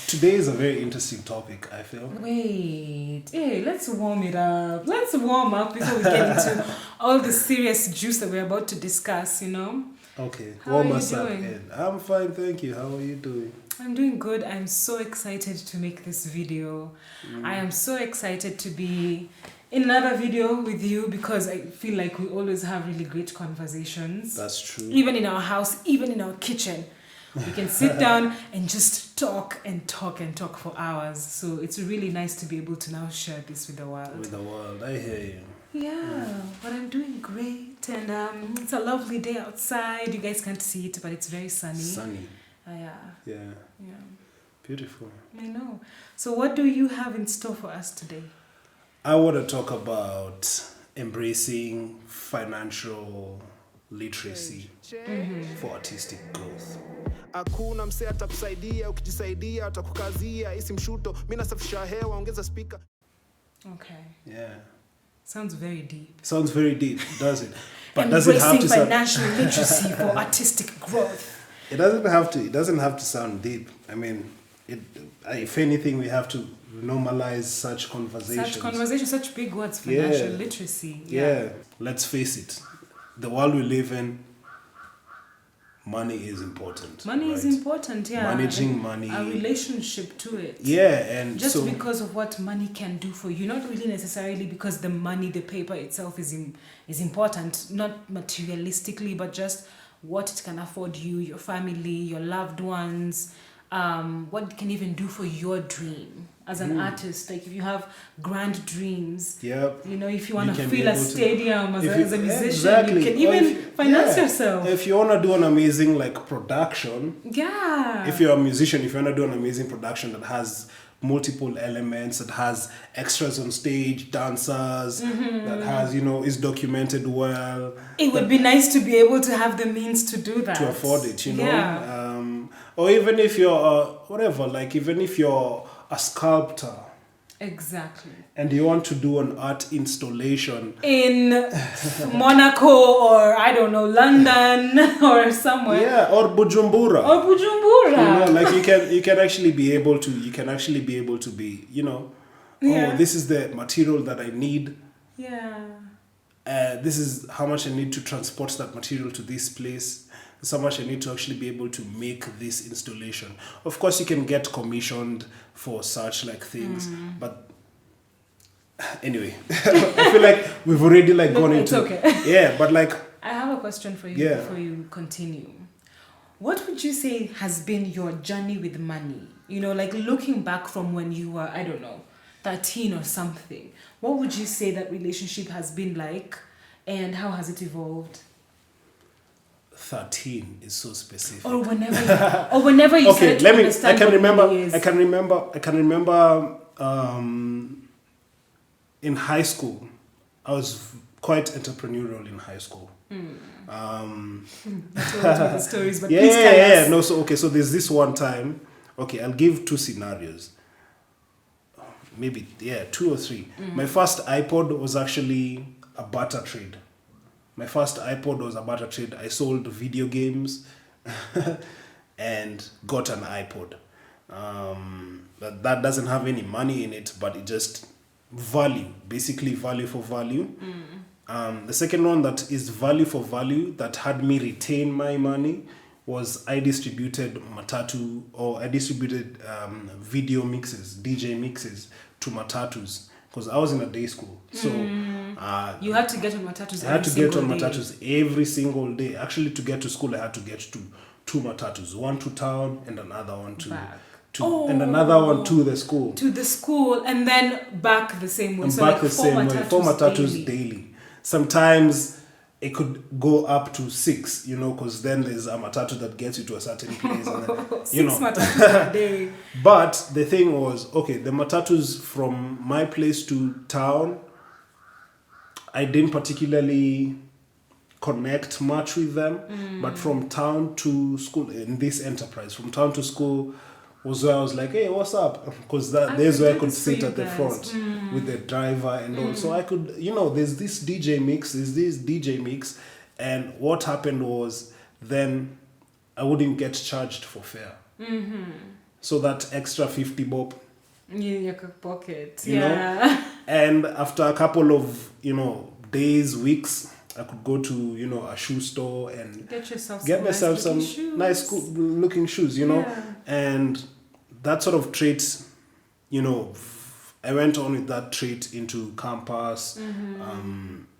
Today is a very interesting topic, I feel. Wait, hey, let's warm it up. Let's warm up before we get into all the serious juice that we're about to discuss, Okay, How warm are you us up. doing? And I'm fine, thank you. How are you doing? I'm doing good. I'm so excited to make this video. I am so excited to be in another video with you because I feel like we always have really great conversations. That's true. Even in our house, even in our kitchen. We can sit down and just talk and talk and talk for hours. So it's really nice to be able to now share this with the world. With the world, I hear you. Yeah, but I'm doing great, and it's a lovely day outside. You guys can't see it, but it's very sunny. Sunny. Yeah. Yeah, beautiful. I know. So what do you have in store for us today? I want to talk about embracing financial literacy for artistic growth. Hakuna msee atakusaidia, ukijisaidia atakukazia, isi mshuto, mimi nasafisha hewa, ongeza speaker. Okay. Yeah. Sounds very deep. Sounds very deep, does it? But does it have to Embracing financial literacy for artistic growth. It doesn't have to sound deep. I mean, if anything, we have to normalize such conversations. Such big words, financial literacy. Yeah. Let's face it. The world we live in, money is important. Money is important, yeah. Managing money. A relationship to it. Yeah, and just because of what money can do for you, not really necessarily because the money, the paper itself is important, not materialistically, but just what it can afford you, your family, your loved ones, what it can even do for your dream as an artist. Like if you have grand dreams, if you want to fill a stadium as a musician, you can even finance yourself. If you want to do an amazing production, if you're a musician, if you want to do an amazing production that has multiple elements, that has extras on stage, dancers, that has, is documented well. It would be nice to be able to have the means to do that. To afford it, or even if you're even if you're a sculptor. Exactly. And you want to do an art installation in Monaco or I don't know, London or somewhere. Yeah, or Bujumbura. You can actually be able to be, this is the material that I need. Yeah. This is how much I need to transport that material to this place. So much I need to actually be able to make this installation. Of course, you can get commissioned for such things, but anyway, I feel like we've already gone into. It's okay. Yeah, but I have a question for you before you continue. What would you say has been your journey with money? Looking back from when you were, 13 or something. What would you say that relationship has been like, and how has it evolved? 13 is so specific. Or whenever you started to understand I can remember in high school, I was quite entrepreneurial in high school. That's one of the stories, but please tell us. No, so there's this one time. Okay, I'll give two scenarios. Maybe, 2 or 3. My first iPod was actually a barter trade. I sold video games and got an iPod. That doesn't have any money in it, but it just basically value for value. The second one that is value for value that had me retain my money was I distributed video mixes, DJ mixes to matatus. Because I was in a day school, so you had to get on matatus. I had to get on matatus every single day. Actually, to get to school, I had to get to 2 matatus, one to town and another one and another one to the school. To the school, and then back the same way. And so back the same way. 4 matatus daily. Sometimes it could go up to 6, because then there's a matatu that gets you to a certain place. And then, 6 matatus a day. But the thing was, the matatus from my place to town, I didn't particularly connect much with them. But from town to school, in this enterprise, from town to school was where I was like, hey, what's up? Because there's where I could sit at the front with the driver and all. So I could, there's this DJ mix. And what happened was then I wouldn't get charged for fare. So that extra 50 bob, In your pocket. You know? Yeah. and after a couple of, days, weeks, I could go to, a shoe store and Get myself some shoes. nice looking shoes, Yeah. and that sort of trait, I went on with that trait into campus.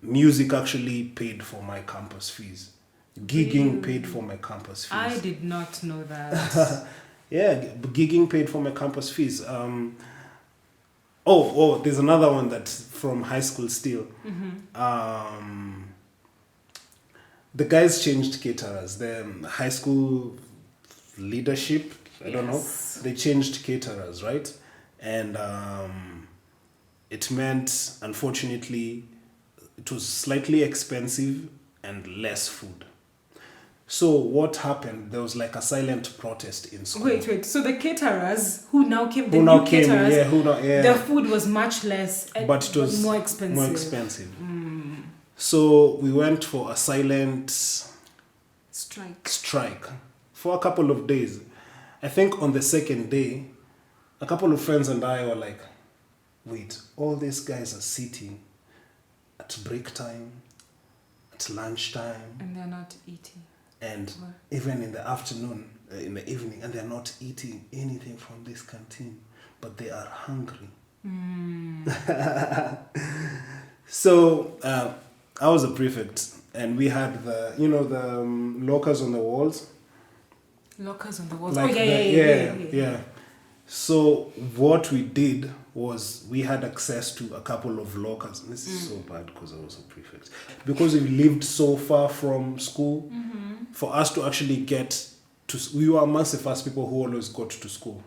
Music actually paid for my campus fees. Gigging paid for my campus fees. I did not know that. Yeah, gigging paid for my campus fees. There's another one that's from high school still. The guys changed caterers. The high school leadership, I don't know, Yes. they changed caterers, right? And it meant, unfortunately, it was slightly expensive and less food. So what happened? There was like a silent protest in school. Wait. So the caterers who now came, Who now came? caterers, the food was much less, But it was more expensive. More expensive. So we went for a silent strike for a couple of days. I think on the second day, a couple of friends and I were like, wait, all these guys are sitting at break time, at lunchtime, And they're not eating. and even in the afternoon, in the evening, and they're not eating anything from this canteen, but they are hungry. So I was a prefect, and we had the lockers on the walls. Lockers on the walls. Like yeah. So what we did was we had access to a couple of lockers. This is so bad because I was a prefect. Because we lived so far from school, for us to actually get to, we were amongst the first people who always got to school.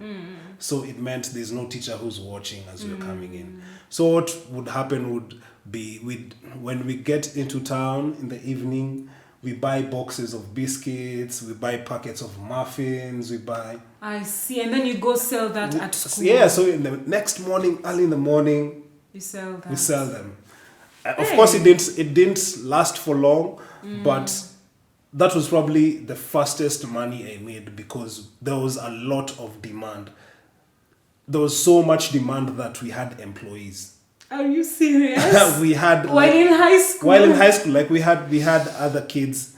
So it meant there's no teacher who's watching as we're coming in. So what would happen would be, when we get into town in the evening, we buy boxes of biscuits, we buy packets of muffins, we buy... I see. And then you go sell that at school. Yeah, so in the next morning, early in the morning, You sell that. we sell them. Of course, it didn't last for long, but that was probably the fastest money I made because there was a lot of demand. There was so much demand that we had employees. Are you serious? We had While in high school? While in high school, like we had other kids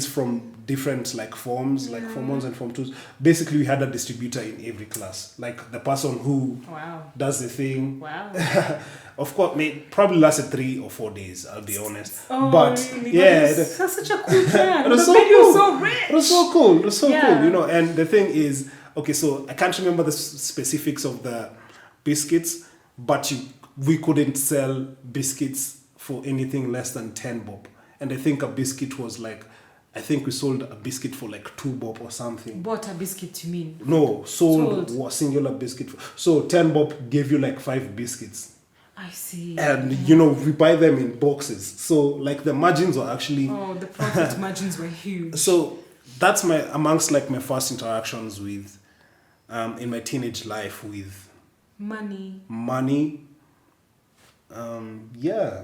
from different like forms, like form 1s and form 2s. Basically, we had a distributor in every class. Like the person who does the thing. Wow. Of course, probably lasted 3 or 4 days. I'll be honest. Oh, but really? yeah, That's such a cool plan. it was so made you cool. so rich. It was so cool. It was so Yeah. cool. And the thing is, okay, so I can't remember the specifics of the biscuits, but we couldn't sell biscuits for anything less than 10 bob. And I think a biscuit was like, I think we sold a biscuit for like 2 bob or something. Bought a biscuit, you mean? No, sold a singular biscuit. So 10 bob gave you like 5 biscuits. I see. And, we buy them in boxes. So like the margins were actually... Oh, the profit margins were huge. So that's amongst like my first interactions with, in my teenage life with... Money. Yeah.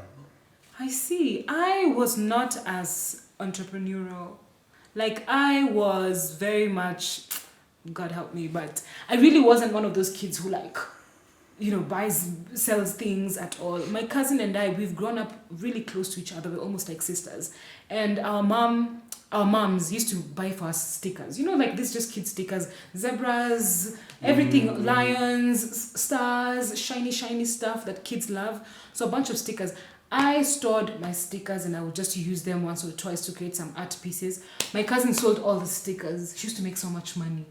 I see. I was not as entrepreneurial. Like, I was very much, God help me, but I really wasn't one of those kids who sells things at all. My cousin and I, we've grown up really close to each other. We're almost like sisters. And our moms used to buy for us stickers. Like this just kid stickers, zebras, everything, lions, stars, shiny stuff that kids love. So a bunch of stickers. I stored my stickers and I would just use them once or twice to create some art pieces. My cousin sold all the stickers. She used to make so much money.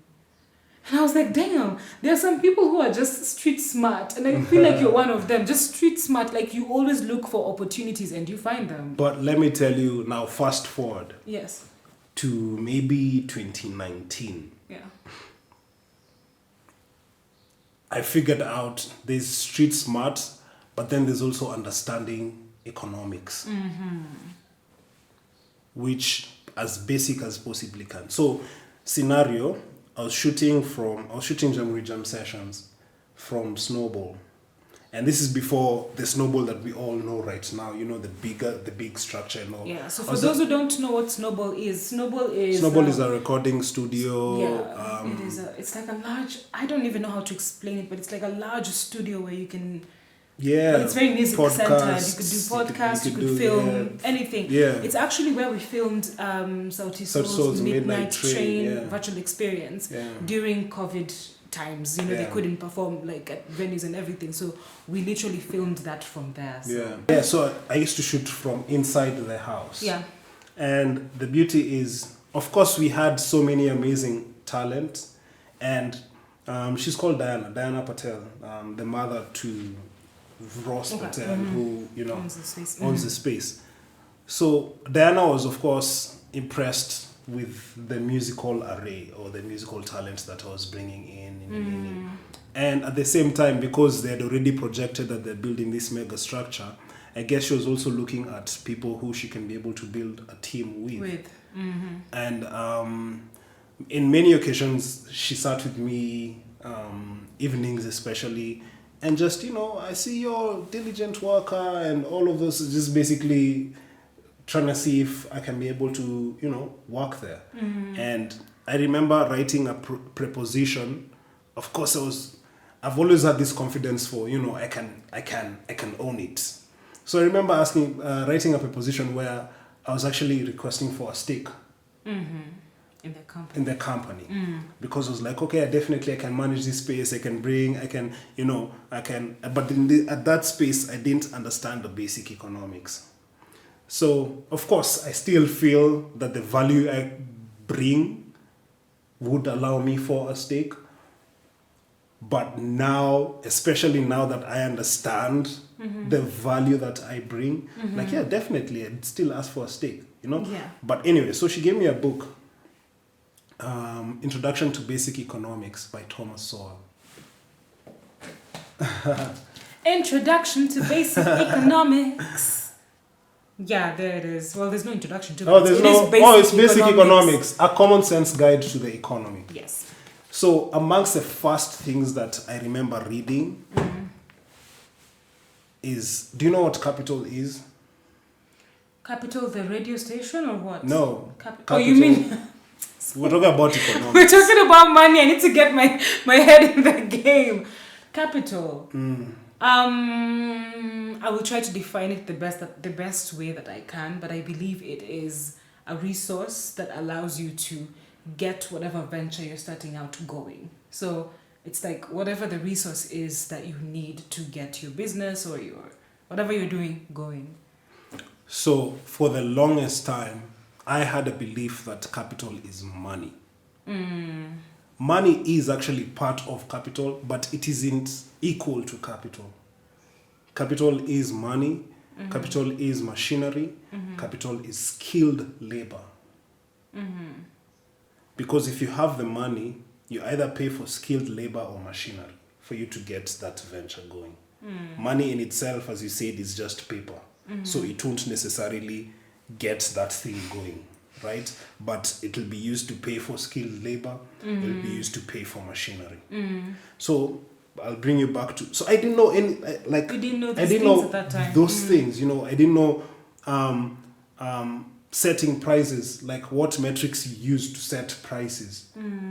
And I was like, damn, there are some people who are just street smart. And I feel like you're one of them. Just street smart. Like you always look for opportunities and you find them. But let me tell you now, fast forward. Yes. To maybe 2019. Yeah. I figured out there's street smart, but then there's also understanding economics. Which as basic as possibly can. So, scenario, I was shooting Jamboree Jam sessions from Snowball. And this is before the Snowball that we all know right now, you know, the big structure and all. Yeah, so for those who don't know what Snowball is a recording studio. Yeah, it's like a large, I don't even know how to explain it, but it's like a large studio where you can, yeah, but it's very music centered. You could do podcasts, you could film anything. Yeah. It's actually where we filmed Sauti Sol's Midnight Train virtual experience during COVID times. You know, they couldn't perform like at venues and everything, so we literally filmed that from there. So. So I used to shoot from inside the house. Yeah. And the beauty is, of course, we had so many amazing talent, and she's called Diana Patel, the mother to Ross Patel, who, you know, owns the space. So Diana was, of course, impressed with the musical array or the musical talent that I was bringing in. And at the same time, because they had already projected that they're building this mega structure, I guess she was also looking at people who she can be able to build a team with. And in many occasions, she sat with me, evenings especially, and just, you know, I see you're a diligent worker and all of those, just basically trying to see if I can be able to, you know, work there. And I remember writing a preposition. Of course, I've always had this confidence for, you know, I can own it. So I remember writing a preposition where I was actually requesting for a stake in the company. Because I was like, okay, I can manage this space. But at that space, I didn't understand the basic economics. So, of course, I still feel that the value I bring would allow me for a stake. But now, especially now that I understand the value that I bring, definitely, I'd still ask for a stake, you know? Yeah. But anyway, so she gave me a book, Introduction to Basic Economics by Thomas Sowell. Introduction to Basic Economics. Yeah, there it is. Well, there's no introduction to it. It's basic economics. A common sense guide to the economy. Yes. So amongst the first things that I remember reading is, do you know what Capital is? Capital, the radio station, or what? No. Oh, you mean... We're talking about economics. We're talking about money. I need to get my head in the game. Capital. I will try to define it the best way that I can, but I believe it is a resource that allows you to get whatever venture you're starting out going. So it's like whatever the resource is that you need to get your business or whatever you're doing going. So for the longest time, I had a belief that capital is money. Money is actually part of capital, but it isn't equal to capital. Capital is money, capital is machinery, capital is skilled labor. Because if you have the money, you either pay for skilled labor or machinery for you to get that venture going. Money in itself, as you said, is just paper. So it won't necessarily get that thing going, right? But it will be used to pay for skilled labor, it will be used to pay for machinery. So I'll bring you back to... So I didn't know any... Like, you didn't know I didn't know at that time. Those things, you know. I didn't know setting prices, like what metrics you use to set prices.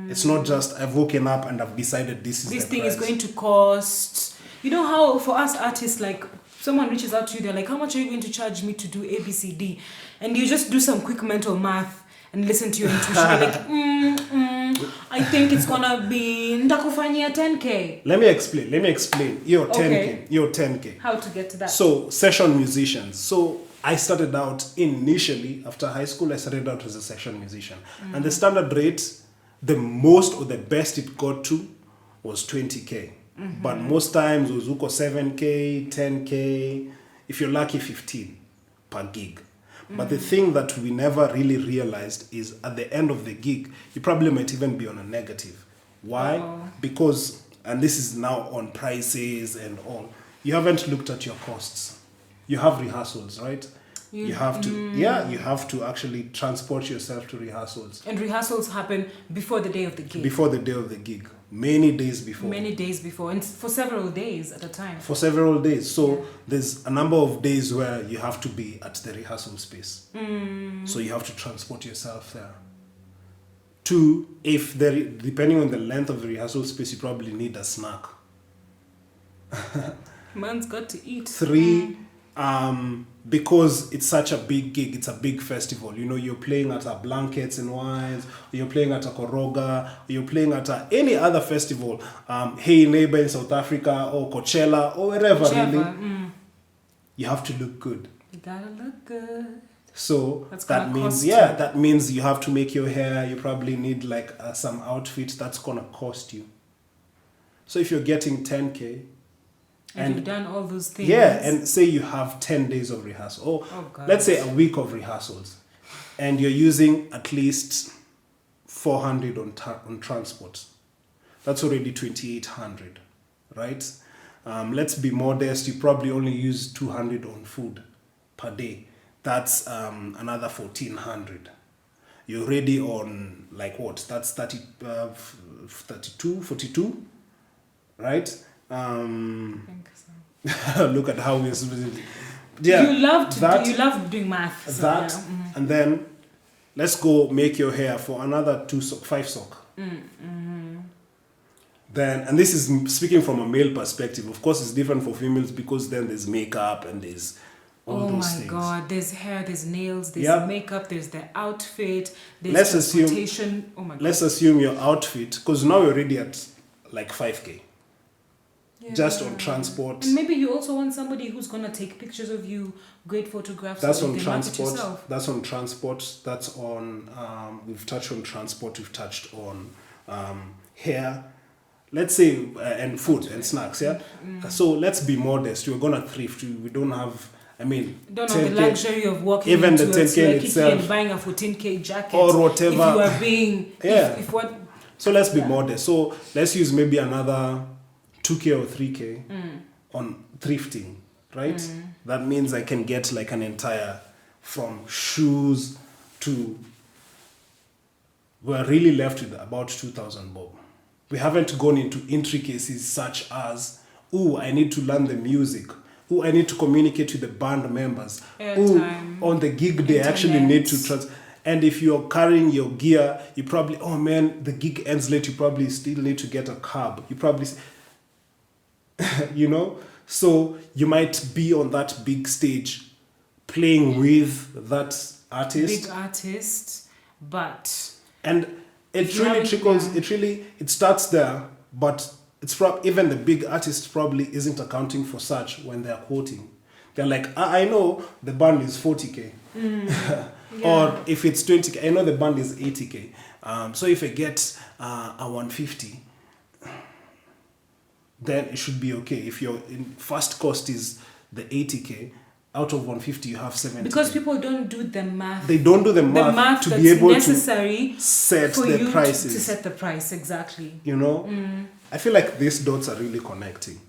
It's not just I've woken up and I've decided this thing is going to cost. You know how for us artists, like someone reaches out to you, they're like, how much are you going to charge me to do ABCD? And you just do some quick mental math and listen to your intuition. You're like, I think it's gonna be ndakufanyia 10K. Let me explain. You're 10K. How to get to that? So session musicians. So I started out initially, after high school, I started out as a session musician. And the standard rate, the most or the best it got to was 20K. But most times it was 7K, 10K, if you're lucky, 15 per gig. But the thing that we never really realized is at the end of the gig, you probably might even be on a negative. Why? Because, and this is now on prices and all, you haven't looked at your costs. You have rehearsals, right? You have to actually transport yourself to rehearsals. And rehearsals happen before the day of the gig. Before the day of the gig. many days before. Many days before, and for several days at a time. For several days. So Yeah. there's a number of days where you have to be at the rehearsal space. So you have to transport yourself there. 2, if there, depending on the length of the rehearsal space, you probably need a snack. Man's got to eat. 3, because it's such a big gig, it's a big festival. You know, you're playing at a Blankets and Wines, or you're playing at a Koroga, or you're playing at any other festival, Hey Neighbor in South Africa, or Coachella, or wherever, really. You have to look good. You gotta look good. So That's that gonna means, cost yeah, you. that means you have to make your hair. You probably need like some outfit that's gonna cost you. So if you're getting 10K, And you've done all those things. yeah, and say you have 10 days of rehearsal, Oh, God. let's say a week of rehearsals, and you're using at least 400 on transport. That's already 2,800, right? Let's be modest. You probably only use 200 on food per day. That's another 1,400. You're already on like what? That's 32, 42, right? I think so. Look at how we're. Yeah, You love to that, you love doing math. So that, yeah. and then let's go make your hair for another 5 sock. Then, and this is speaking from a male perspective. Of course, it's different for females because then there's makeup and there's all Oh those my things. God, there's hair, there's nails, there's Yep. makeup, there's the outfit, there's Let's assume- transportation. Oh my God. Let's assume your outfit, because now we're already at like 5K. Just on transport. And maybe you also want somebody who's gonna take pictures of you, great photographs. That's so on you can market transport. yourself. That's on transport. That's on. We've touched on transport. We've touched on hair. Let's say and food and snacks. Yeah. So let's be modest. We're gonna thrift. We don't have. I mean, Don't have the 10K luxury of walking even into the a 10K Square Kitty itself. and buying a 14K jacket Or whatever. If you are being, Yeah. if what, So let's be Yeah. modest. So let's use maybe another 2K or 3K on thrifting, right? That means I can get like an entire, from shoes to, we're really left with about 2,000 bob. We haven't gone into intricacies such as, ooh, I need to learn the music. Ooh, I need to communicate with the band members. Ooh, Airtime, on the gig day, I actually need to and if you're carrying your gear, you probably, oh man, the gig ends late, you probably still need to get a cab. You probably, you know? So you might be on that big stage playing with that artist. big artist, but And it If you really haven't- trickles, yeah. it starts there, but it's even the big artist probably isn't accounting for such when they're quoting. They're like, I know the band is 40K. Or if it's 20K, I know the band is 80K. So if I get a 150, then it should be okay. If your first cost is the 80K, out of 150 you have 70K. because people don't do the math. They don't do the The math, math to that's be able necessary to set for the you prices. to set the price, exactly. You know, I feel like these dots are really connecting.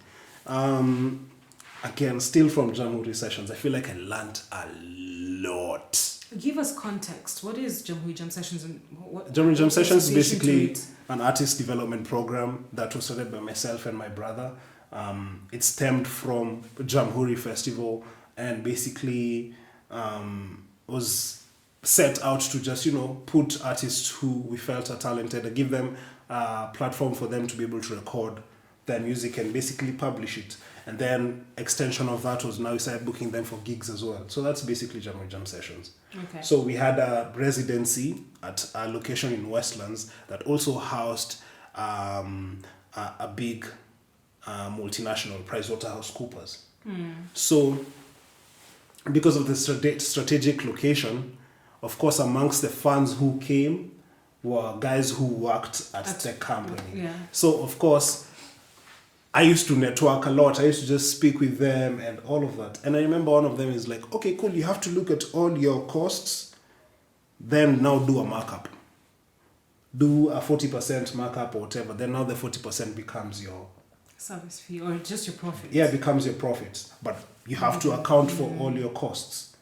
Again, still from Jamhuri sessions, I feel like I learned a lot. Give us context. What is Jamhuri Jam Sessions and what? Jamhuri Jam what's the sessions is association to basically it? an artist development program that was started by myself and my brother. It stemmed from Jamhuri Festival and basically was set out to just, put artists who we felt are talented and give them a platform for them to be able to record their music and basically publish it. And then extension of that was now we started booking them for gigs as well. So that's basically Jamhuri Jam Sessions. Okay. So we had a residency at a location in Westlands that also housed a big multinational, PricewaterhouseCoopers. So because of the strategic location, of course, amongst the fans who came were guys who worked at the company. Yeah. So, of course, I used to network a lot. I used to just speak with them and all of that. And I remember one of them is like, okay, cool, you have to look at all your costs, then now do a markup. Do a 40% markup or whatever. Then now the 40% becomes your... Service fee or just your profit. Yeah, it becomes your profit. But you have to account for all your costs.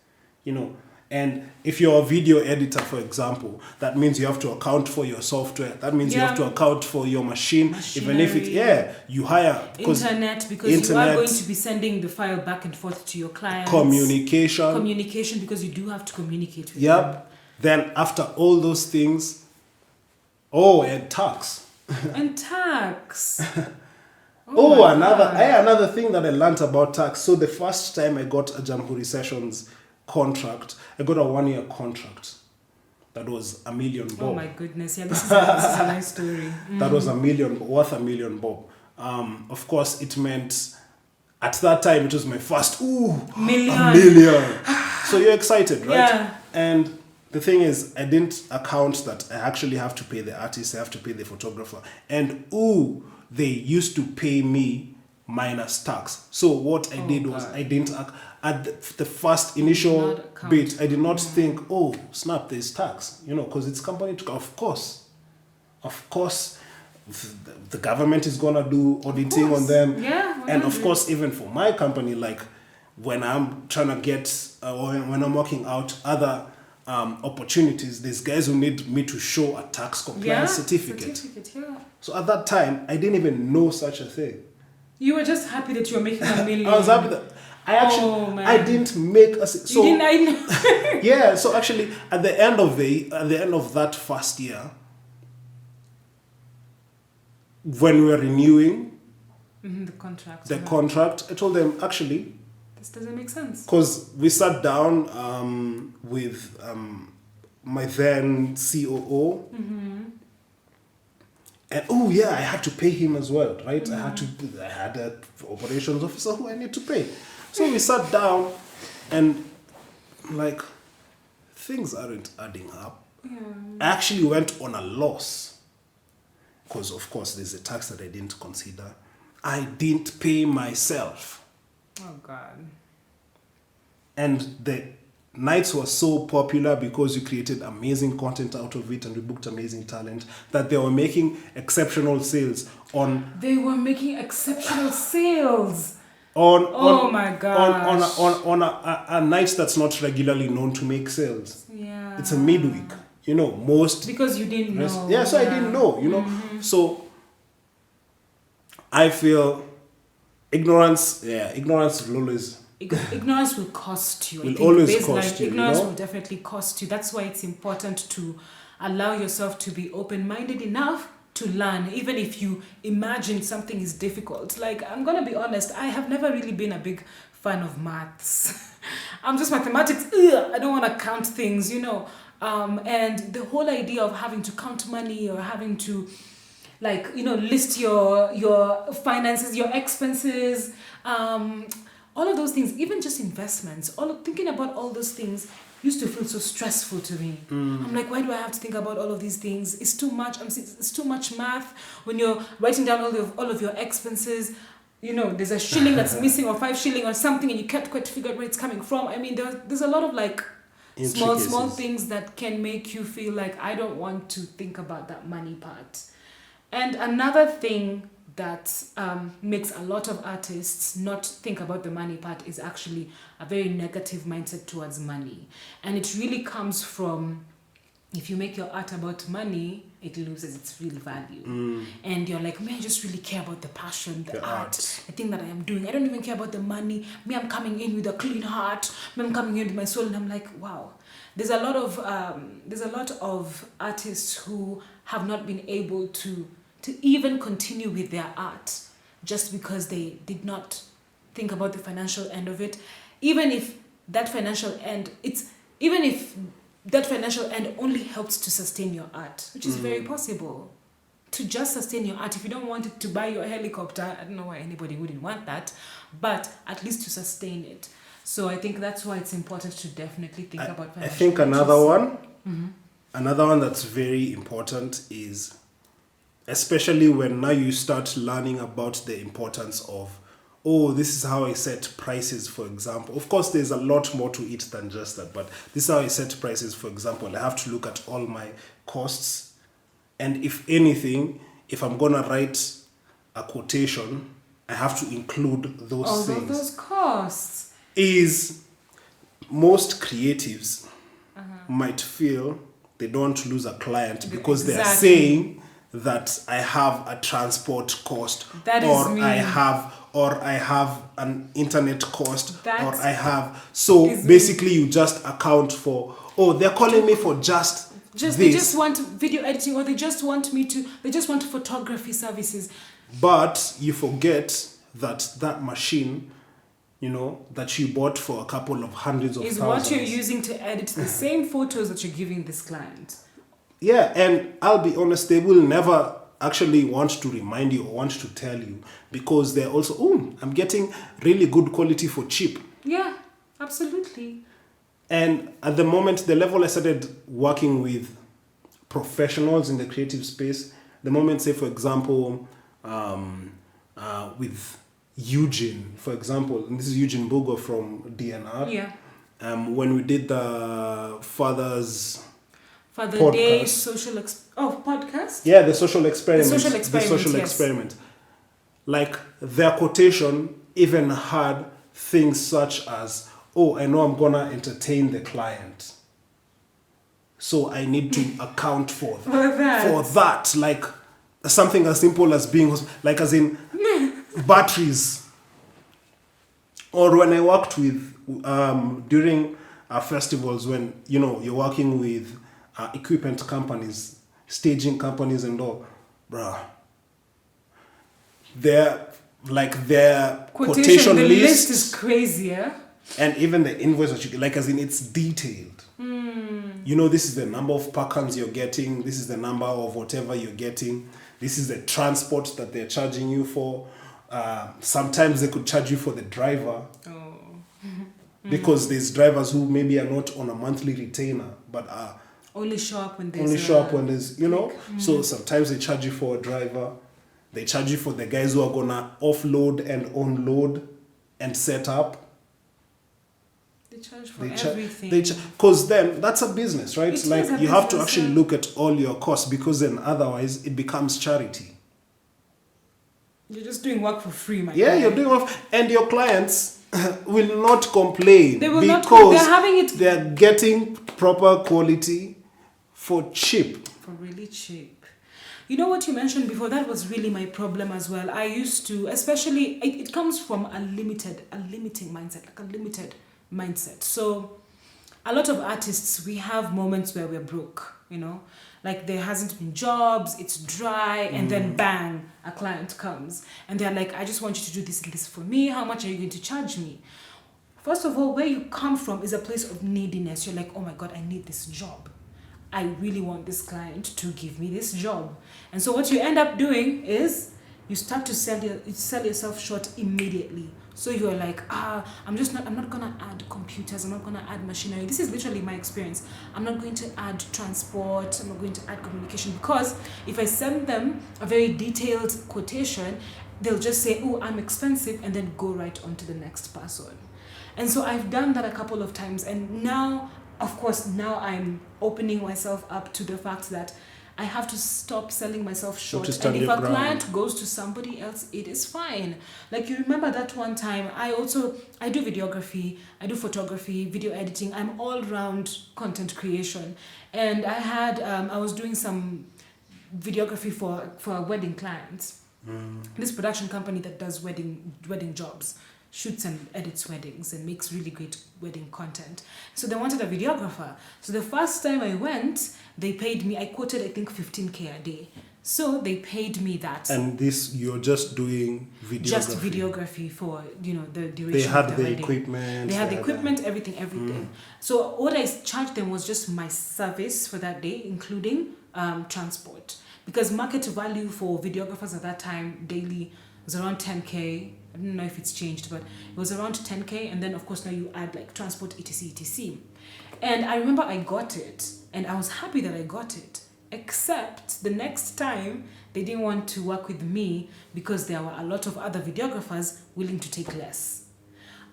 And if you're a video editor, for example, that means you have to account for your software. That means you have to account for your machine. Even if you hire internet, because you are going to be sending the file back and forth to your clients. Communication, because you do have to communicate with them. Then after all those things, and tax. And tax. Another thing that I learned about tax. So the first time I got a Jamhuri Sessions contract, I got a 1-year contract. That was $1 million bob. Oh my goodness! Yeah, this is a nice story. That was worth $1 million bob. Of course, it meant at that time it was my first $1 million. So you're excited, right? Yeah. And the thing is, I didn't account that I actually have to pay the artist, I have to pay the photographer, and they used to pay me minus tax. So what I did was I didn't at the first initial bit, I did not think, snap, there's tax, because it's company to. Of course, the government is gonna do auditing on them, and of course, even for my company, like when I'm trying to get or when I'm working out other opportunities, there's guys who need me to show a tax compliance certificate. So at that time, I didn't even know such a thing. You were just happy that you were making $1 million. I was happy that I didn't make a. So you didn't. Yeah. So actually, at the end of that first year, when we were renewing the contract, I told them, actually, this doesn't make sense. Because we sat down with my then COO. And I had to pay him as well, right? I had an operations officer who I need to pay. So we sat down and like, things aren't adding up. I actually went on a loss because of course there's a tax that I didn't consider. I didn't pay myself. Oh God. And the nights were so popular because you created amazing content out of it and we booked amazing talent that they were making exceptional sales on. They were making exceptional sales. On my gosh. On a night that's not regularly known to make sales. Yeah. It's a midweek. Most. Because you didn't know. Yeah, so I didn't know, So I feel ignorance will always. Ignorance will cost you. Ignorance will definitely cost you. That's why it's important to allow yourself to be open-minded enough to learn, even if you imagine something is difficult. Like, I'm going to be honest, I have never really been a big fan of maths. I'm just mathematics. I don't want to count things, and the whole idea of having to count money or having to list your finances, your expenses, all of those things, even just investments, thinking about all those things used to feel so stressful to me. I'm like, why do I have to think about all of these things? It's too much. It's too much math. When you're writing down all of your expenses, there's a shilling that's missing or 5 shilling or something, and you can't quite figure out where it's coming from. I mean, there's a lot of small things that can make you feel like I don't want to think about that money part. And another thing that makes a lot of artists not think about the money part is actually a very negative mindset towards money. And it really comes from, if you make your art about money, it loses its real value. And you're like, I just really care about the passion, the art, the thing that I am doing. I don't even care about the money. I'm coming in with a clean heart. I'm coming in with my soul. And I'm like, wow. There's a lot of artists who have not been able to even continue with their art just because they did not think about the financial end of it. Even if that financial end only helps to sustain your art, which is very possible. To just sustain your art, if you don't want it to buy your helicopter, I don't know why anybody wouldn't want that, but at least to sustain it. So I think that's why it's important to definitely think about financial. I think another one that's very important is, especially when now you start learning about the importance of, this is how I set prices, for example. Of course, there's a lot more to it than just that, but this is how I set prices, for example. I have to look at all my costs. And if anything, if I'm going to write a quotation, I have to include those things. All those costs. Most creatives, might feel they don't lose a client because they are Exactly. saying that I have a transport cost, That is or me. I have an internet cost, That or I have. So is me. basically, you just account for. Oh, they're calling me for just They this. just want video editing, or they just want photography services. But you forget that that machine, that you bought for a couple of hundreds of Is thousands. what you're using to edit the same photos that you're giving this client. Yeah, and I'll be honest, they will never actually want to remind you or want to tell you, because they're also, I'm getting really good quality for cheap. Yeah, absolutely. And at the moment, the level I started working with professionals in the creative space, the moment, say, for example, with Eugene, for example, and this is Eugene Bogo from DNR. Yeah. When we did the Father's Father Podcast. Day podcast? Yeah, the social experiment. The social experiment, yes. Experiment. Like, their quotation even had things such as, I know I'm gonna entertain the client, so I need to account for that. Like, something as simple as being, like, as in batteries. Or when I worked with during festivals, when you're working with equipment companies, staging companies and all, bruh, their quotation the list is crazier. and even the invoice that you get, like, as in, it's detailed. This is the number of packans you're getting, this is the number of whatever you're getting, this is the transport that they're charging you for. Sometimes they could charge you for the driver. Because there's drivers who maybe are not on a monthly retainer, but are only show up when there's So sometimes they charge you for a driver. They charge you for the guys who are gonna offload and unload and set up. They charge for everything. Because then that's a business, right? It Like, is a you have to business, actually yeah. look at all your costs, because then otherwise it becomes charity. You're just doing work for free, my Yeah, guy. you're doing well, and your clients will not complain. They will not because they're having it they're getting proper quality for cheap. for really cheap. You know what you mentioned before? That was really my problem as well. I used to, especially, it comes from a limited mindset. So a lot of artists, we have moments where we're broke, like there hasn't been jobs, it's dry, and then bang, a client comes and they're like, I just want you to do this and this for me. How much are you going to charge me? First of all, where you come from is a place of neediness. You're like, oh my God, I need this job. I really want this client to give me this job. And so what you end up doing is you start to sell yourself short immediately. So you're like, I'm not gonna add computers, I'm not gonna add machinery. This is literally my experience. I'm not going to add transport, I'm not going to add communication, because if I send them a very detailed quotation, they'll just say, I'm expensive, and then go right on to the next person. And so I've done that a couple of times, and now, of course, I'm opening myself up to the fact that I have to stop selling myself short. And if a client goes to somebody else, it is fine. Like, you remember that one time, I do videography, I do photography, video editing, I'm all-round content creation. And I was doing some videography for a wedding client. This production company that does wedding jobs, shoots and edits weddings and makes really great wedding content. So they wanted a videographer. So the first time I went, they paid me, I quoted, I think, 15K a day. So they paid me that. And this, you're just doing videography? Just videography for, the duration They had of the the wedding. equipment. They had the equipment, everything. So what I charged them was just my service for that day, including transport. Because market value for videographers at that time, daily, was around 10K. I don't know if it's changed, but it was around 10K. And then, of course, now you add like transport, etc. And I remember I got it, and I was happy that I got it. Except the next time, they didn't want to work with me because there were a lot of other videographers willing to take less.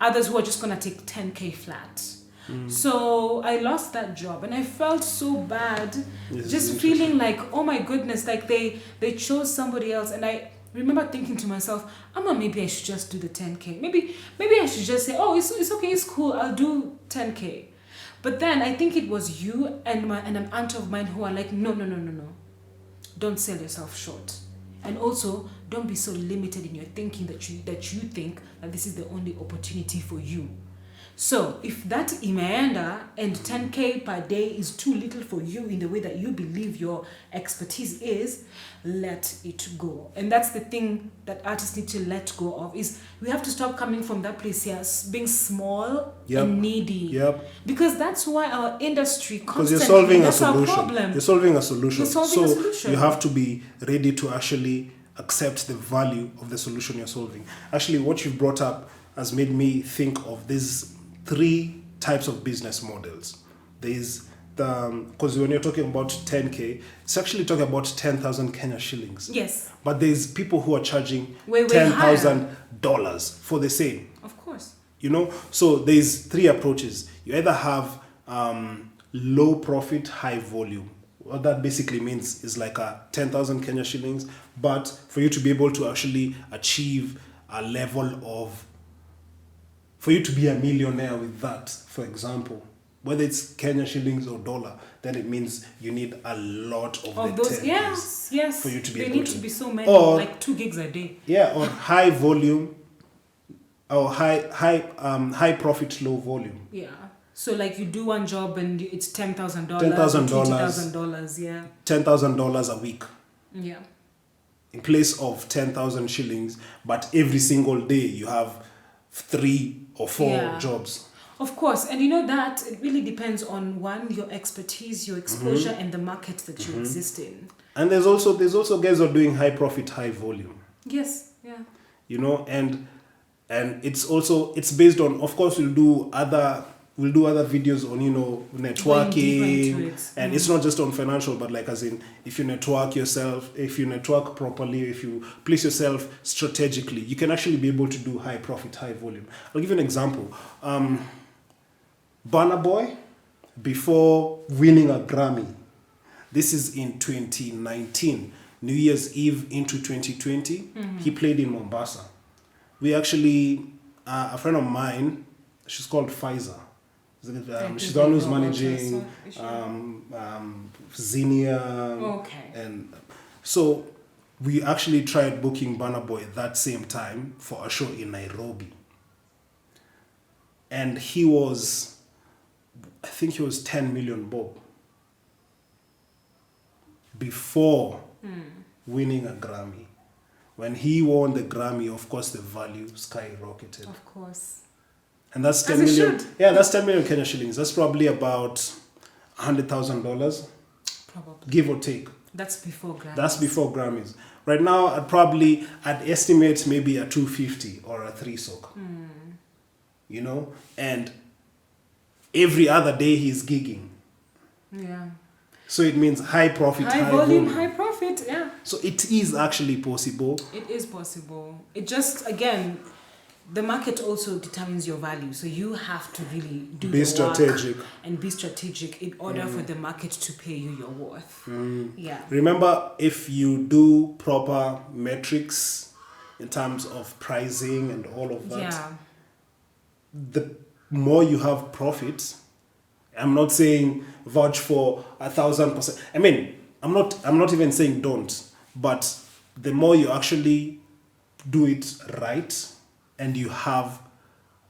Others who are just going to take 10K flat. So I lost that job, and I felt so bad, just feeling like, oh my goodness, like they chose somebody else. And I remember thinking to myself, maybe I should just do the 10K. Maybe I should just say, it's okay, it's cool, I'll do 10K. But then I think it was you and an aunt of mine who are like, no. Don't sell yourself short. And also, don't be so limited in your thinking that you think that this is the only opportunity for you. So if that imeenda and 10K per day is too little for you in the way that you believe your expertise is, let it go. And that's the thing that artists need to let go of, is we have to stop coming from that place here, being small and needy. Yep. Because that's why our industry Because constantly, you're solving a that's our solution. problem. You're solving a solution. You're solving a so solution. you have to be ready to actually accept the value of the solution you're solving. Actually, what you've brought up has made me think of these 3 types of business models. There's because when you're talking about 10K, it's actually talking about 10,000 Kenya shillings. Yes. But there's people who are charging Way $10,000 for the same. Of course. You know, so there's 3 approaches. You either have low profit, high volume. What that basically means is like a 10,000 Kenya shillings, but for you to be able to actually achieve a level of, for you to be a millionaire with that, for example, whether it's Kenya shillings or dollar, then it means you need a lot of the those, 10s yes. for you to be they able need to. to be so many, Or- like 2 gigs a day. Yeah, or high volume, or high profit, low volume. Yeah. So like you do one job and it's $10,000, $10,000, $20,000, yeah. $10,000 a week Yeah. in place of 10,000 shillings, but every single day you have 3 or 4 Yeah. jobs. Of course, and you know that it really depends on one, your expertise, your exposure, and the market that you exist in. And there's also guys who are doing high profit, high volume. Yes, yeah. You know, and it's based on, of course, we'll do other videos on, you know, Going deeper into networking, it. and it's not just on financial, but like as in, if you network yourself, if you network properly, if you place yourself strategically, you can actually be able to do high profit, high volume. I'll give you an example. Burna Boy, before winning a Grammy, this is in 2019, New Year's Eve into 2020, he played in Mombasa. We actually, a friend of mine, she's called Pfizer. She's the one who's managing Zinnia. Okay. And so we actually tried booking Burna Boy that same time for a show in Nairobi. And he was, I think he was 10 million bob before winning a Grammy. When he won the Grammy, of course, the value skyrocketed. Of course. And that's 10 As it million. should. Yeah, that's 10 million Kenya shillings. That's probably about $100,000, Probably. give or take. That's before Grammys. That's before Grammys. Right now, I'd estimate maybe a 250 or a 3 sock. You know, and every other day he's gigging. Yeah. So it means high profit, High volume, high profit, yeah. So it is actually possible. It is possible. It just, again, the market also determines your value. So you have to really do Be the work strategic. and be strategic in order for the market to pay you your worth. Yeah. Remember, if you do proper metrics in terms of pricing and all of that, Yeah. the more you have profit, I'm not saying vouch for 1,000%. I mean, I'm not even saying don't, but the more you actually do it right and you have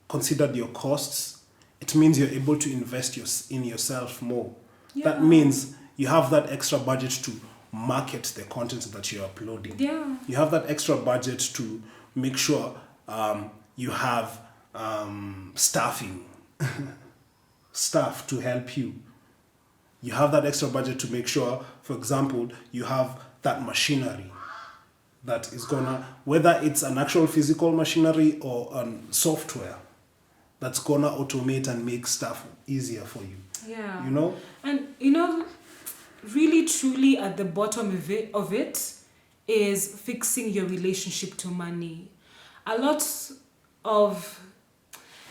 considered your costs, it means you're able to invest in yourself more. That Yeah. means you have that extra budget to market the content that you're uploading. Yeah. You have that extra budget to make sure you have staffing, staff to help you. You have that extra budget to make sure, for example, you have that machinery that is gonna, whether it's an actual physical machinery or software that's gonna automate and make stuff easier for you. Yeah. You know? And, you know, really, truly at the bottom of it is fixing your relationship to money. A lot of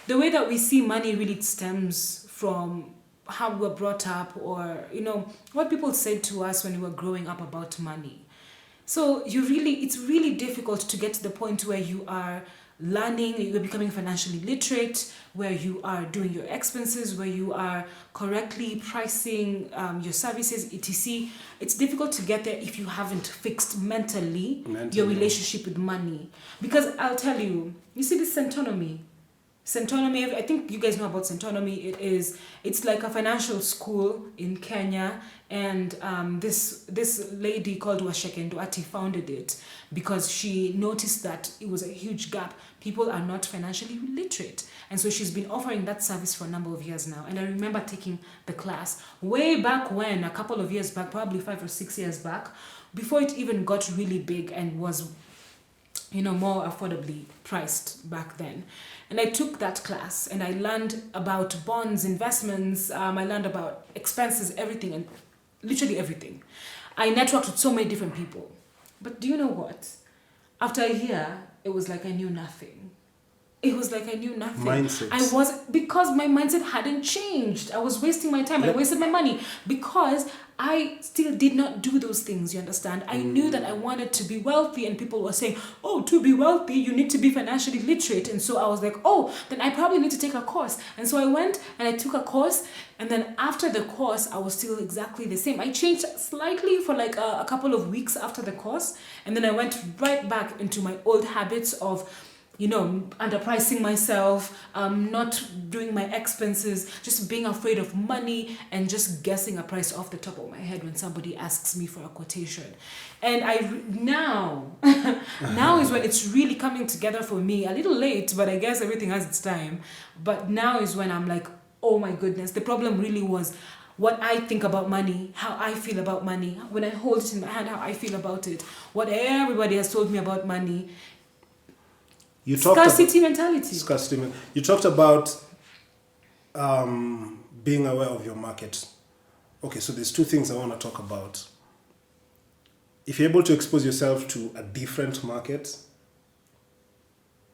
the way that we see money really stems from how we were brought up, or, you know, what people said to us when we were growing up about money. So it's really difficult to get to the point where you are learning, you're becoming financially literate, where you are doing your expenses, where you are correctly pricing your services, etc. It's difficult to get there if you haven't fixed mentally your relationship with money. Because I'll tell you, you see this Centonomy, I think you guys know about Centonomy. It's like a financial school in Kenya, and this lady called Washeke Nduati founded it because she noticed that it was a huge gap. People are not financially literate, and so she's been offering that service for a number of years now. And I remember taking the class way back when, a couple of years back, probably 5 or 6 years back, before it even got really big and was more affordably priced back then. And I took that class and I learned about bonds, investments, I learned about expenses, everything, and literally everything. I networked with so many different people. But do you know what? After a year, it was like I knew nothing. Mindset. Because my mindset hadn't changed. I was wasting my time. I wasted my money because I still did not do those things, you understand? I knew that I wanted to be wealthy, and people were saying, oh, to be wealthy, you need to be financially literate. And so I was like, oh, then I probably need to take a course. And so I went and I took a course. And then after the course, I was still exactly the same. I changed slightly for like a couple of weeks after the course. And then I went right back into my old habits of underpricing myself, not doing my expenses, just being afraid of money, and just guessing a price off the top of my head when somebody asks me for a quotation. And now is when it's really coming together for me. A little late, but I guess everything has its time. But now is when I'm like, oh my goodness, the problem really was what I think about money, how I feel about money, when I hold it in my hand, how I feel about it, what everybody has told me about money. Scarcity mentality. You talked about being aware of your market. Okay, so there's two things I want to talk about. If you're able to expose yourself to a different market,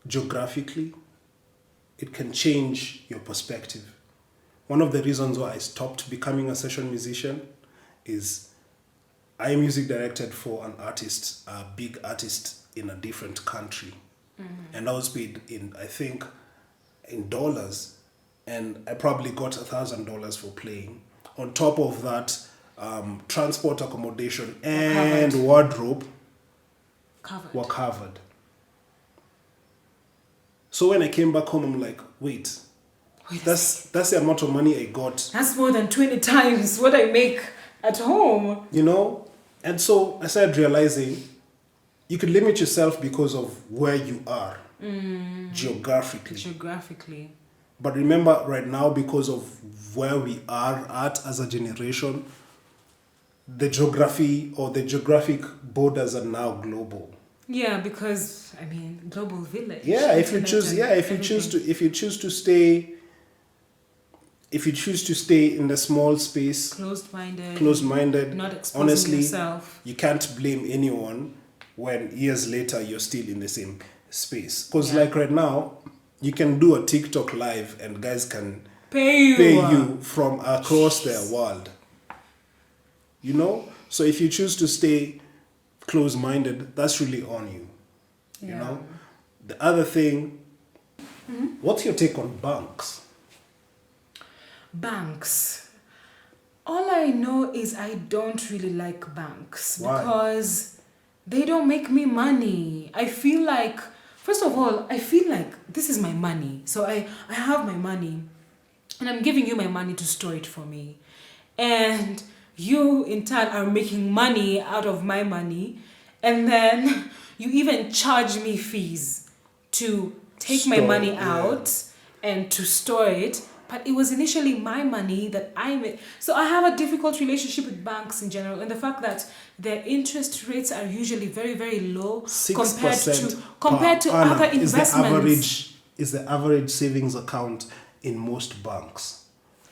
geographically, it can change your perspective. One of the reasons why I stopped becoming a session musician is I music directed for an artist, a big artist in a different country. And I was paid in dollars, and I probably got $1,000 for playing. On top of that, transport, accommodation, and wardrobe were covered. So when I came back home, I'm like, wait, that's the amount of money I got. That's more than 20 times what I make at home. And so I started realizing you could limit yourself because of where you are geographically. But remember, right now, because of where we are at as a generation, the geography or the geographic borders are now global. Yeah, because global village. Yeah, if you choose to stay in the small space, closed-minded, not exposing honestly, yourself, you can't blame anyone when years later you're still in the same space. Because like right now, you can do a TikTok live and guys can pay you from across the world. So if you choose to stay close-minded, that's really on you. The other thing, what's your take on banks? Banks. All I know is I don't really like banks. Why? Because they don't make me money. I feel like, first of all, this is my money. So I have my money, and I'm giving you my money to store it for me. And you, in turn, are making money out of my money. And then you even charge me fees to take my money out and to store it. But it was initially my money that I made. So I have a difficult relationship with banks in general. And the fact that their interest rates are usually very, very low 6% compared to other investments. Is the average savings account in most banks.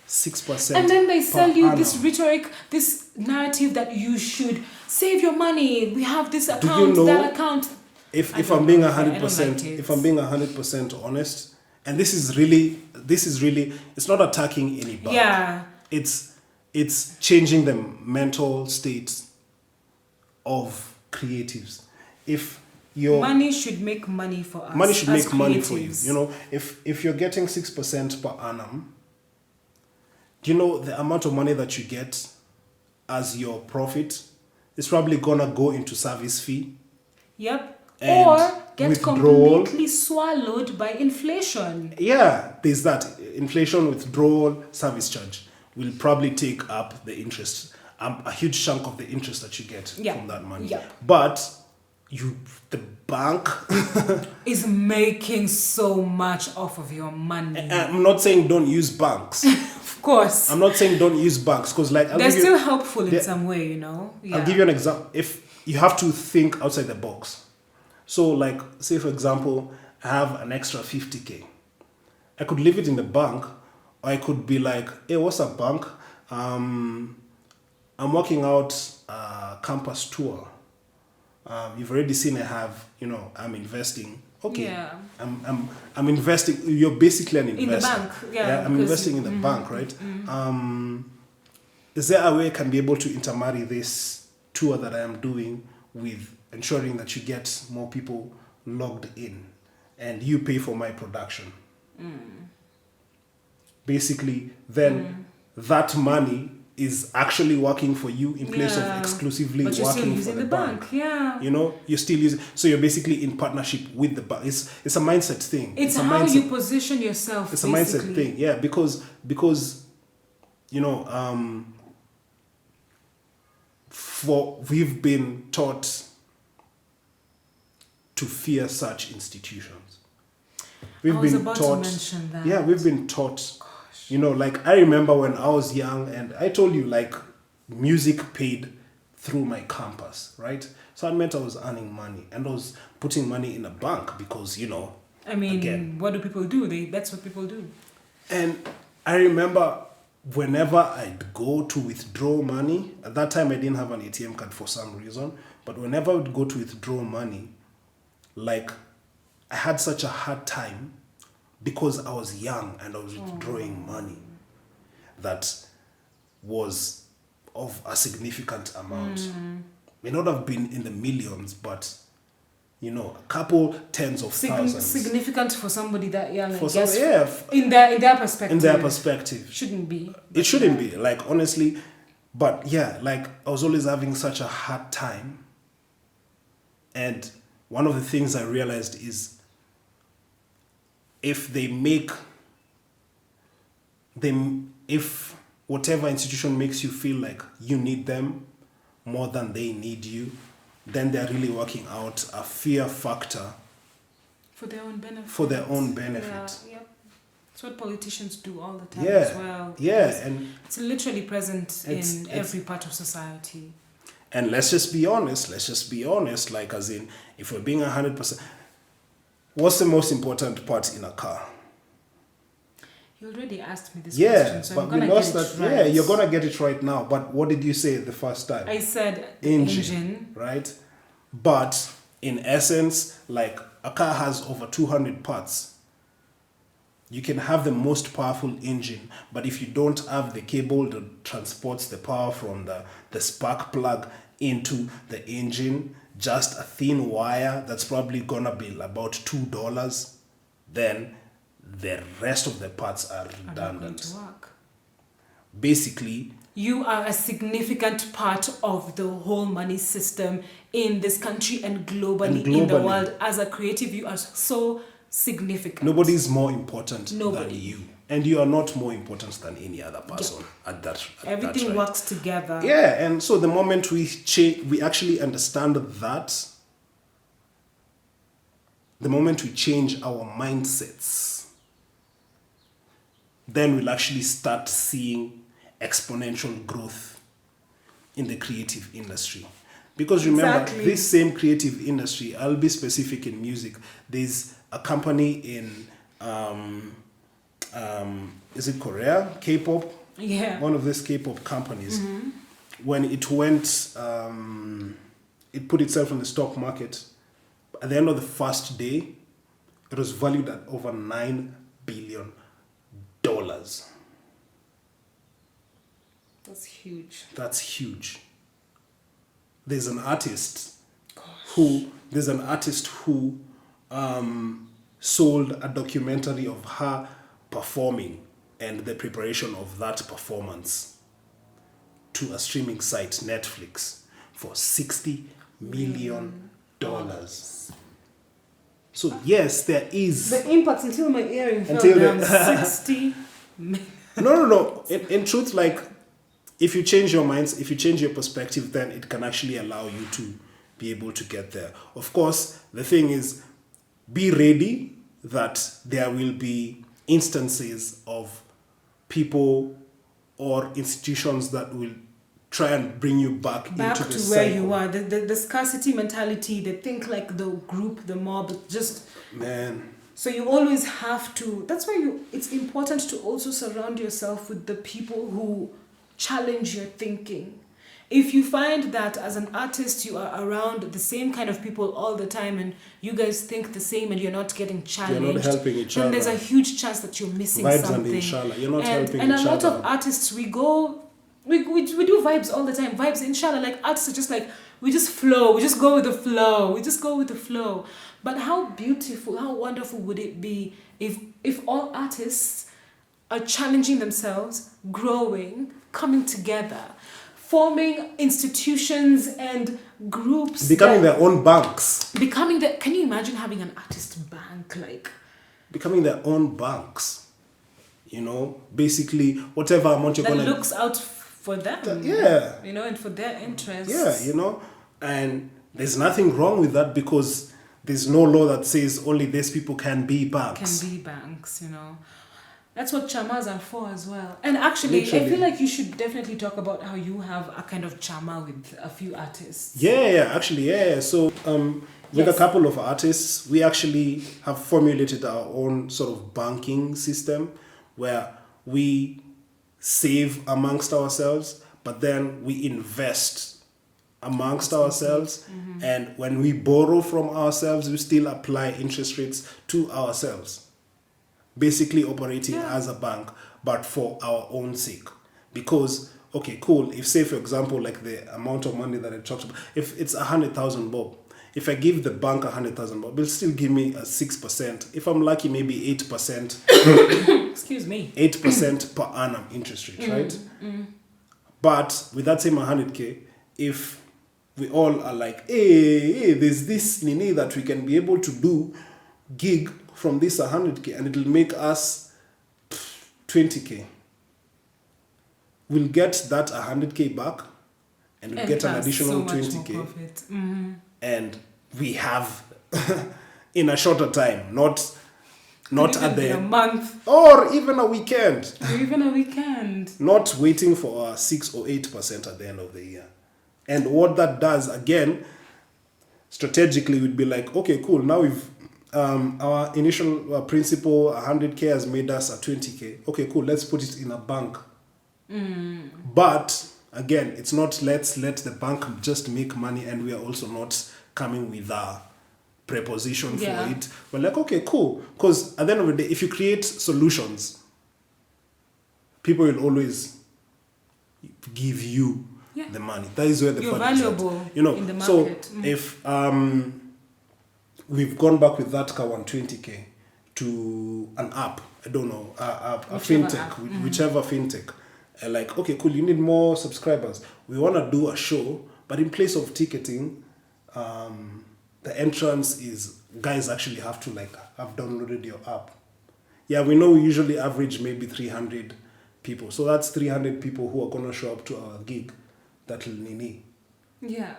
6%. And then they sell you this rhetoric, this narrative that you should save your money. We have this account, that account. If I'm being 100% honest, and this is really, it's not attacking any bank. Yeah. It's changing the mental state of creatives. If money should make money for us. Money should as make money for you. creatives. You know, if you're getting 6% per annum, do you know the amount of money that you get as your profit is probably gonna go into service fee? Yep. And Or get withdrawal. completely swallowed by inflation. Yeah, there's that. Inflation, withdrawal, service charge will probably take up the interest, a huge chunk of the interest that you get from that money. Yeah. But the bank. Is making so much off of your money. I'm not saying don't use banks. Of course. I'm not saying don't use banks because like They're still helpful in some way, you know. Yeah. I'll give you an example. If you have to think outside the box. So like, say for example, I have an extra 50K. I could leave it in the bank, or I could be like, hey, what's up, bank? I'm working out a campus tour. You've already seen I have, I'm investing. Okay. Yeah. I'm investing. You're basically an investor. In the bank, yeah. I'm investing in the bank, right? Is there a way I can be able to intermarry this tour that I am doing with ensuring that you get more people logged in and you pay for my production? Basically, then that money is actually working for you in place of exclusively but you're working still for using the the bank. Yeah. You're still using, so you're basically in partnership with the bank. It's a mindset thing. It's a how mindset, you position yourself. it's basically. a mindset thing, yeah, because we've been taught to fear such institutions. We've I was been about taught, to mention that. yeah, we've been taught. Like I remember when I was young, and I told you like music paid through my campus, right? So that meant I was earning money and I was putting money in a bank because I mean, again. what do people do? That's what people do. And I remember whenever I'd go to withdraw money, at that time I didn't have an ATM card for some reason, but whenever I would go to withdraw money, like I had such a hard time because I was young and I was withdrawing money that was of a significant amount. May not have been in the millions, but a couple tens of thousands. Significant for somebody that young, For I guess. some, In their perspective. in their perspective. Shouldn't be. It shouldn't be, like, honestly. But yeah, like, I was always having such a hard time. And one of the things I realized is if whatever institution makes you feel like you need them more than they need you, then they're really working out a fear factor For their own benefit. for their own benefit. Yeah, yep. It's what politicians do all the time Yeah, as well. yeah, It's- and it's literally present It's- in every part of society. let's just be honest, like as in, if we're being 100%, what's the most important part in a car? You already asked me this Yeah, question, so but I'm we gonna lost get that. it right. Yeah, you're gonna get it right now. But what did you say the first time? I said the engine. Right? But in essence, like a car has over 200 parts. You can have the most powerful engine, but if you don't have the cable that transports the power from the spark plug into the engine, just a thin wire that's probably gonna be about $2, then the rest of the parts are Are not going redundant. to work. Basically, You are a significant part of the whole money system in this country and globally, in the globally. world. As a creative, you are so significant. nobody's more important Nobody. than you. And you are not more important than any other person at that Everything rate. works together. Yeah, and so the moment we actually understand that, the moment we change our mindsets, then we'll actually start seeing exponential growth in the creative industry. Because remember, Exactly. this same creative industry, I'll be specific in music, there's a company in, is it Korea? K-pop? Yeah. One of these K-pop companies. When it went, it put itself on the stock market. At the end of the first day, it was valued at over $9 billion. That's huge. That's huge. There's an artist There's an artist who sold a documentary of her performing and the preparation of that performance to a streaming site, Netflix, for $60 million. So yes, there is the impact until my earring fell Until down. the- 60 million. no. In truth, like, if you change your minds, if you change your perspective, then it can actually allow you to be able to get there. Of course, the thing is, be ready that there will be instances of people or institutions that will try and bring you back into to the where cycle. you are. The scarcity mentality, they think like the group, the mob, just... Man, So you always have to... That's why it's important to also surround yourself with the people who challenge your thinking. If you find that as an artist you are around the same kind of people all the time and you guys think the same and you're not getting challenged, you're not helping each then other. there's a huge chance that you're missing Vibes something. and inshallah. You're not helping and each a lot other. of artists, we do vibes all the time. Vibes, inshallah, like artists are just like, we just flow, we just go with the flow. But how beautiful, how wonderful would it be if all artists are challenging themselves, growing, coming together, forming institutions and groups, becoming their own banks. Can you imagine having an artist bank, like Becoming their own banks. You know, basically whatever amount you're that gonna looks out for them? yeah. You know, and for their interests. Yeah, you know, and there's nothing wrong with that because there's no law that says only these people can be banks. Can be banks, you know. That's what chamas are for as well. And actually, Literally. I feel like you should definitely talk about how you have a kind of chama with a few artists. Yeah. So, with Yes. a couple of artists, we actually have formulated our own sort of banking system where we save amongst ourselves, but then we invest amongst ourselves. And when we borrow from ourselves, we still apply interest rates to ourselves. Basically operating as a bank, but for our own sake. Because, okay, cool, if say for example, like the amount of money that I talked about, if it's 100,000 bob, if I give the bank 100,000 bob, they'll still give me a 6%. If I'm lucky, maybe 8%. Excuse me. 8% per annum interest rate, right? But with that same 100k, if we all are like, hey, there's this nini that we can be able to do gig from this 100k and it'll make us 20k. We'll get that 100k back and we'll get an plus additional so much more 20k. profit. And we have in a shorter time, not at Even in a the month or even a weekend. or even a weekend. Not waiting for 6 or 8% at the end of the year. And what that does, again, strategically would be like, okay, cool, now we've our initial principal 100k has made us a 20k. Okay, cool, let's put it in a bank. But again, it's not let's let the bank just make money and we are also not coming with a preposition Yeah. for it. We're like, okay, cool. Because at the end of the day, if you create solutions, people will always give you the money. That is where the You're fun is at. valuable You know, in the so market. if we've gone back with that car 120k to an app, I don't know, a Whichever fintech, app. whichever fintech. Like, okay, cool, you need more subscribers. We want to do a show, but in place of ticketing, the entrance is guys actually have to like have downloaded your app. Yeah, we know we usually average maybe 300 people. So that's 300 people who are going to show up to our gig. That'll nini. Yeah.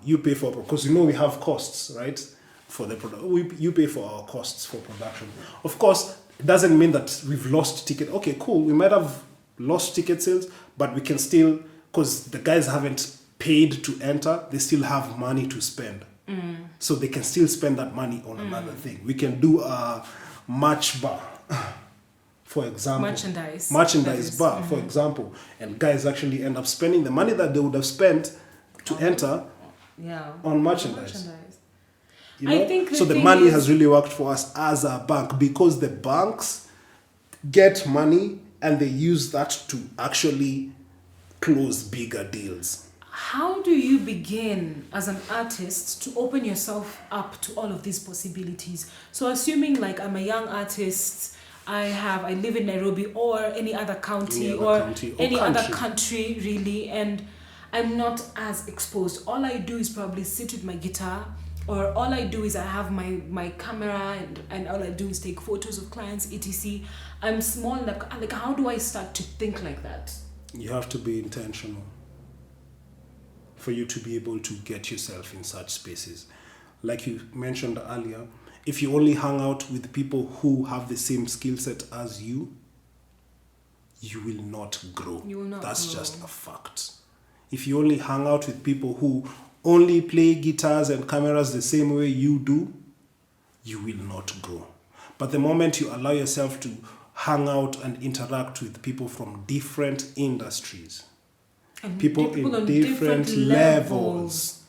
You pay for, because you know we have costs, right? For the product, you pay for our costs for production. Of course, it doesn't mean that we've lost ticket. Okay, cool. We might have lost ticket sales, but we can still, because the guys haven't paid to enter, they still have money to spend. So they can still spend that money on another thing. We can do a match bar, for example. Merchandise. Merchandise bar, for example. And guys actually end up spending the money that they would have spent to enter Yeah. on merchandise. You know? I think so the thing money is- has really worked for us as a bank because the banks get money and they use that to actually close bigger deals. how do you begin as an artist to open yourself up to all of these possibilities? So assuming like I'm a young artist, I live in Nairobi or any other county any other country really, and I'm not as exposed. All I do is probably sit with my guitar, or all I do is I have my camera and all I do is take photos of clients, etc. I'm small, like how do I start to think like that? You have to be intentional for you to be able to get yourself in such spaces. Like you mentioned earlier, if you only hang out with people who have the same skill set as you will not grow. You will not That's grow. just a fact. If you only hang out with people who only play guitars and cameras the same way you do, you will not grow. But the moment you allow yourself to hang out and interact with people from different industries, And people in different levels.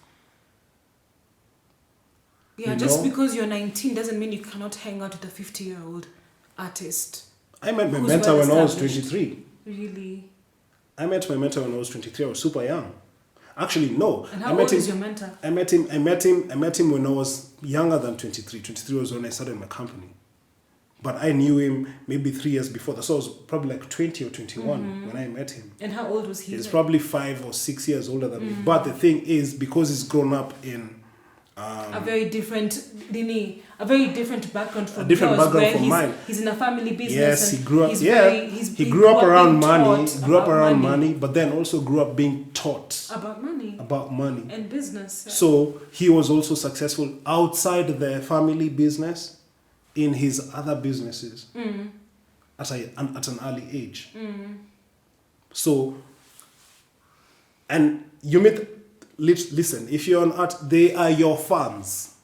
Yeah, You just know? because you're 19 doesn't mean you cannot hang out with a 50-year-old artist. I met my Who's mentor when I was well-established. 23. Really? I met my mentor when I was 23. I was super young. Actually, no. And how old is your mentor? I met him when I was younger than 23. 23 was when I started my company. But I knew him maybe 3 years before that. So I was probably like 20 or 21 when I met him. And how old was he? He's then? probably 5 or 6 years older than me. But the thing is, because he's grown up in a very different background from A different yours, background where from mine. He's in a family business. yes, and he grew up. he's Yeah, very- he grew up around being money. taught Grew up about around money, but then also grew up being taught about money about money. and business. Yeah. So he was also successful outside the family business in his other businesses at an early age. So, and you meet, listen, if you're an art, they are your fans.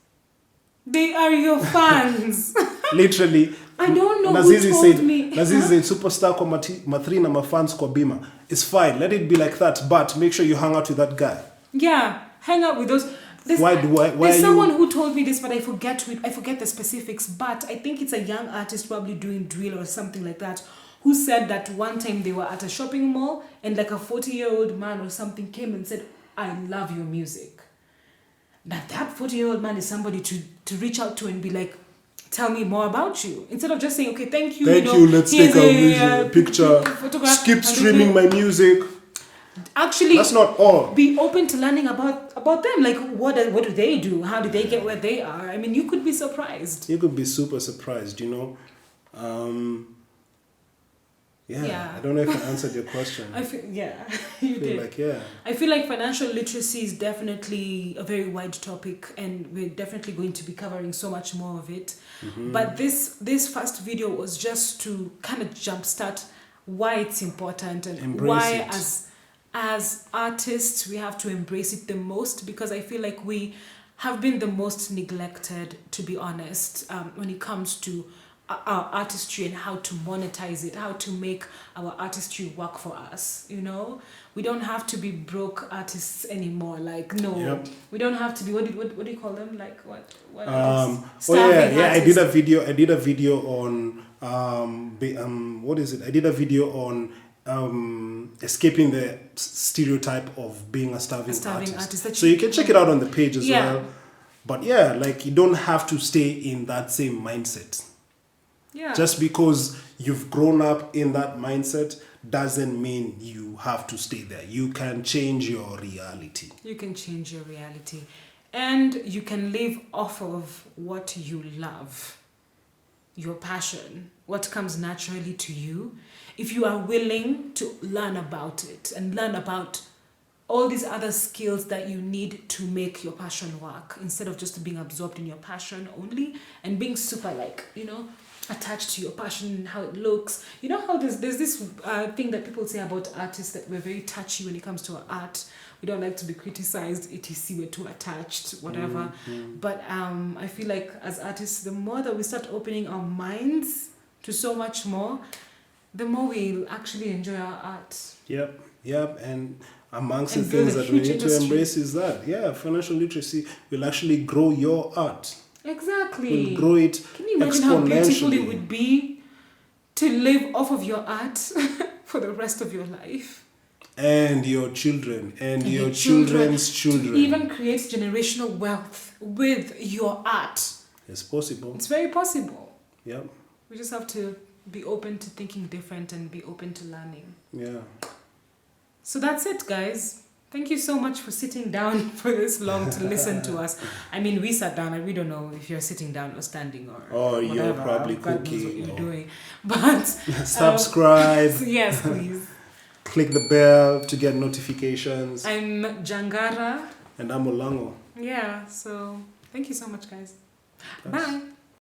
They are your fans. Literally. I don't know Nazizi who told said, me. Nazizi said, superstar kwa mathri na mafans kwa bima. It's fine, let it be like that, but make sure you hang out with that guy. Yeah, hang out with those. There's Why someone you? who told me this, but I forget the specifics. But I think it's a young artist, probably doing drill or something like that, who said that one time they were at a shopping mall and like a 40-year-old man or something came and said, "I love your music." That 40-year-old man is somebody to reach out to and be like, "Tell me more about you," instead of just saying, "Okay, thank you." Thank you know, you. Let's take here's a picture. photograph, Skip and streaming my music. Actually, That's not all. be open to learning about them. Like, what do they do? How do they get where they are? I mean, you could be surprised. You could be super surprised, you know. Yeah. I don't know if I answered your question. I feel, you I feel did. like, yeah. I feel like financial literacy is definitely a very wide topic, and we're definitely going to be covering so much more of it. But this first video was just to kind of jumpstart why it's important and Embrace why it. as artists we have to embrace it the most, because I feel like we have been the most neglected, to be honest, when it comes to our artistry and how to monetize it, how to make our artistry work for us. You know, we don't have to be broke artists anymore. Like, no, Yep. we don't have to be. What do you call them? Like what? Oh Starving yeah. I artists. did a video on what is it? I did a video on escaping the stereotype of being a starving artist. That So you can check it out on the page as Yeah. well. But yeah, like you don't have to stay in that same mindset. Yeah. Just because you've grown up in that mindset doesn't mean you have to stay there. You can change your reality. You can change your reality, and you can live off of what you love, your passion, what comes naturally to you, if you are willing to learn about it and learn about all these other skills that you need to make your passion work, instead of just being absorbed in your passion only and being super, like, you know, attached to your passion and how it looks. You know how there's this thing that people say about artists, that we're very touchy when it comes to our art. We don't like to be criticized, etc. We're too attached, whatever. But I feel like as artists, the more that we start opening our minds to so much more, the more we'll actually enjoy our art. Yep. And amongst And the build things a that we huge need to industry. embrace is that, financial literacy will actually grow your art. Exactly. Will grow it Can you imagine how beautiful it exponentially. would be to live off of your art for the rest of your life? And your children. And your children, children's children. to even create generational wealth with your art. It's possible. It's very possible. Yep. We just have to be open to thinking different and be open to learning. Yeah. So that's it, guys. Thank you so much for sitting down for this long to listen to us. I mean, we sat down and we don't know if you're sitting down or standing or You're whatever. probably God knows cooking. what you're doing. But Subscribe. yes, please. Click the bell to get notifications. I'm Jangara. And I'm Olango. Yeah, so thank you so much, guys. Thanks. Bye.